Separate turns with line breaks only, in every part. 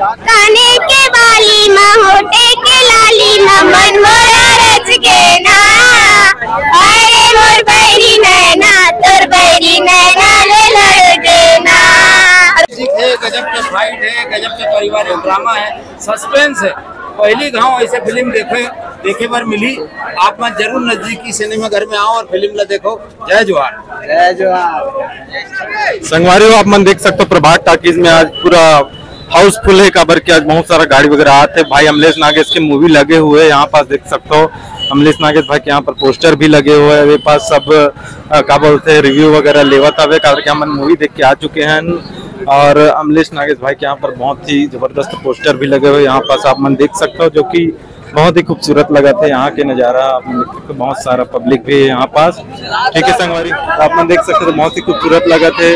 काने के बाली माँ होटे के लाली ना मन मोरा रच के ना, अरे मोर बैरी नैना तोर बैरी नैना ले लड़ के ना।
गजब का फाइट है, गजब का पारिवारिक ड्रामा है, सस्पेंस है। पहली गांव ऐसे फिल्म देखे बार मिली। आप मत जरूर नजदीकी सिनेमा घर में आओ और फिल्म ला देखो। जय जोहार।
जय जोहार।
संगवारी आप मन देख सकते हो प्रभात टाकीज में आज पूरा हाउसफुल है। काबर के आज बहुत सारा गाड़ी वगैरह आते। भाई अमलेश नागेश के मूवी लगे हुए यहाँ पास देख सकते हो। अमलेश नागेश भाई के यहाँ पर पोस्टर भी लगे हुए हैं। पास सब क्या बोलते हैं रिव्यू वगैरह लेवत आवे। काबर के हम मूवी देख के आ चुके हैं और अमलेश नागेश भाई के यहाँ पर बहुत ही जबरदस्त पोस्टर भी लगे हुए यहाँ पास आप मन देख सकते हो, जो कि बहुत ही खूबसूरत लगा थे। यहाँ के नज़ारा आप तो बहुत सारा पब्लिक भी है यहाँ पास। ठीक है संगवारी, आप मन देख सकते हो बहुत ही खूबसूरत लगा थे।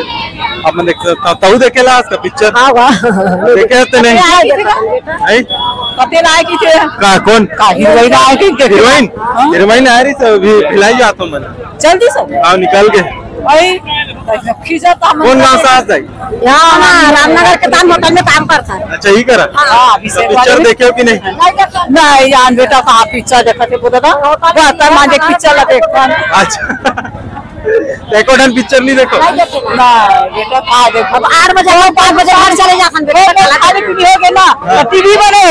आप मन देख सकते हो तू देखेला आज का पिक्चर? हाँ देखे तो नहीं का कौन हीरोइन आ रही सब भी खिलाई जाता हूँ मैंने जल्दी से आओ निकल के कौन गाँव से आज
यहाँ रामनगर के दान होटल में काम करता है।
अच्छा ही करा पिक्चर देखे हो कि नहीं?
यार बेटा कहाँ पिक्चर देखते पिक्चर देखता।
अच्छा एकोडन पिक्चर नहीं देखो?
बेटा कहाँ देखो। अब 8 बजे 5 बजे घर चले जाते ना टीवी बने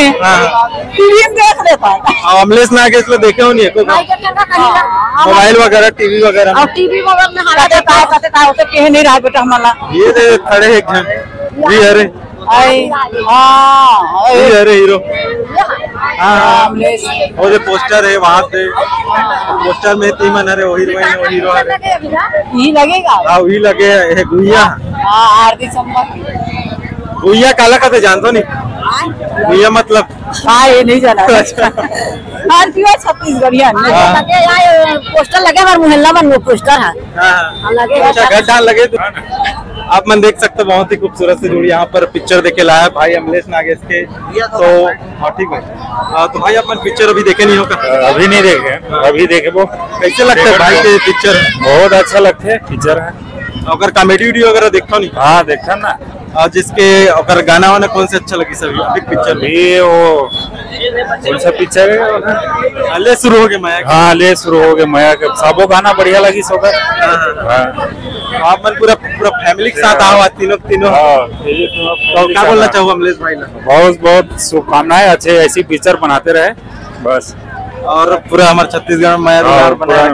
टीवी में देख लेता।
अमलेश नागेश में देखे हो नहीं? मोबाइल वगैरह टीवी वगैरह
टीवी वगैरह में कहे नहीं रहा बेटा हमारा।
ये खड़े एक जन जी अरे अरे हीरो और ये पोस्टर है वहाँ से पोस्टर में तीमन अरे वही हीरो
ही लगेगा।
हाँ वही लगे है गुइया।
आरती संबंध
गुइया काला का तो जानते नहीं? गुइया मतलब
हाँ ये नहीं जाना। छत्तीसगढ़िया पोस्टर लगे हमारे मोहल्ला में वो पोस्टर है
गड्ढा लगे। आप मन देख सकते हो बहुत ही खूबसूरत से जुड़ी यहाँ पर पिक्चर देखे लाया भाई अमलेश नागेश के। तो हाँ ठीक है। तो भाई अपन पिक्चर अभी देखे नहीं होगा?
अभी नहीं देखे, अभी देखे। वो
कैसे लगता है भाई के पिक्चर?
बहुत अच्छा लगता है पिक्चर है।
अगर कॉमेडी वीडियो वगैरह देखता नहीं?
हाँ देखा ना।
जिसके अगर गाना वाना कौन से अच्छा लगी सभी अभी पिक्चर में?
ये वो कौन सा पिक्चर है?
ले शुरू हो गए माया।
हाँ ले शुरू हो गए माया के सबो गाना बढ़िया लगी सोकर।
आप मन पूरा फैमिली के साथ आओ तीनों। तो क्या बोलना चाहूँ अमलेश भाई ना?
बहुत बहुत शुभकामनाएं। अच्छे ऐसी पिक्चर बनाते रहे बस।
और पूरा हमारे छत्तीसगढ़ में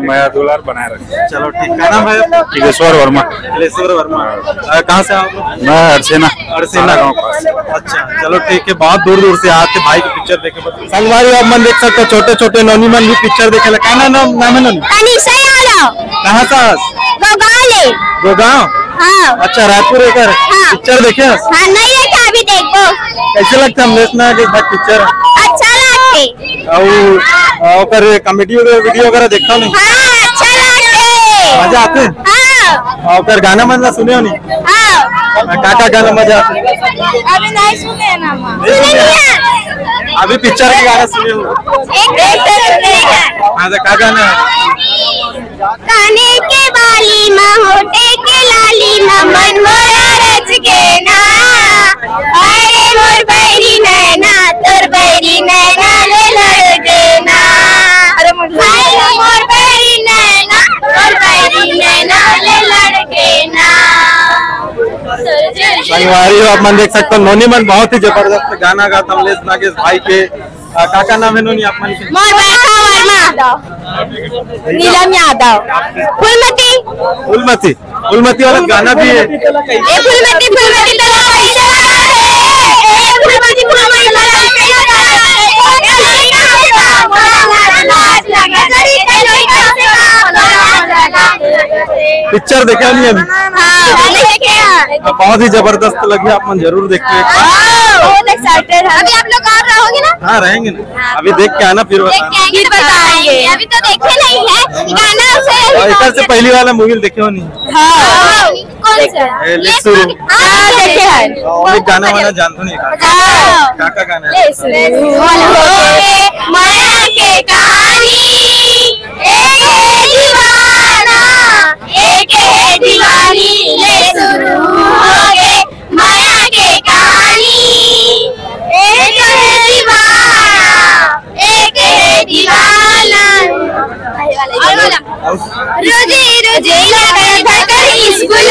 माया दुलार बनाए रखे।
चलो ठीक है ना भाई?
टिकेश्वर वर्मा।
टिकेश्वर वर्मा कहाँ से आओ?
मैं अरसेना
गाँव पास। अच्छा चलो ठीक है। बहुत दूर दूर से आते भाई की पिक्चर देखे। संगवारी आप मन देख सकते हो छोटे छोटे नौनी मन भी पिक्चर देखे। क्या नाम है नौनी? कहाँ से? गोगांव।
हाँ।
अच्छा रायपुर एक पिक्चर देखे?
हाँ नहीं देखा अभी देखो।
कैसे लगता है अमलेश नागेश भाई पिक्चर?
अच्छा लगते
और कॉमेडी वीडियो वगैरह देखता नहीं?
हाँ अच्छा लगते
मजा आते?
हाँ।
और गाना मजा सुने हो नहीं?
हाँ।
क्या गाना मजा आते?
अभी नहीं सुने ना
अभी पिक्चर के गाना सुने हो? क्या गाना है?
काने के बाली माँ होटे के लाली ना मन मोरा रच के ना, अरे मोर बैरी नैना तोर बैरी नैना ले लड़ के ना, अरे मोर बैरी नैना तोर बैरी नैना ले लड़ के ना।
संगवारी आप मन देख सकते हो नोनी मन बहुत ही जबरदस्त गाना गाता अमलेश नागेश भाई के। काका नाम है नोनी आप मन के?
नीलम यादव।
फुलमती वाला गाना भी है। पिक्चर देखा नहीं अभी? बहुत ही जबरदस्त लगी। आप मन जरूर देखते हैं।
बहुत एक्साइटेड है। अभी आप लोग आ रहोगे ना?
हाँ रहेंगे ना। अभी देख के आना फिर
बताएंगे। अभी तो देखे नहीं है गाना
से पहली वाला मूवी देखे हो नहीं?
कौन सा? देखे हैं।
गाना वाना जानते नहीं? काका गाना
माया के कहानी एक दीवानी ले शुरू हो गए माया के कहानी रोजे रोजे लगे धक्कर स्कूल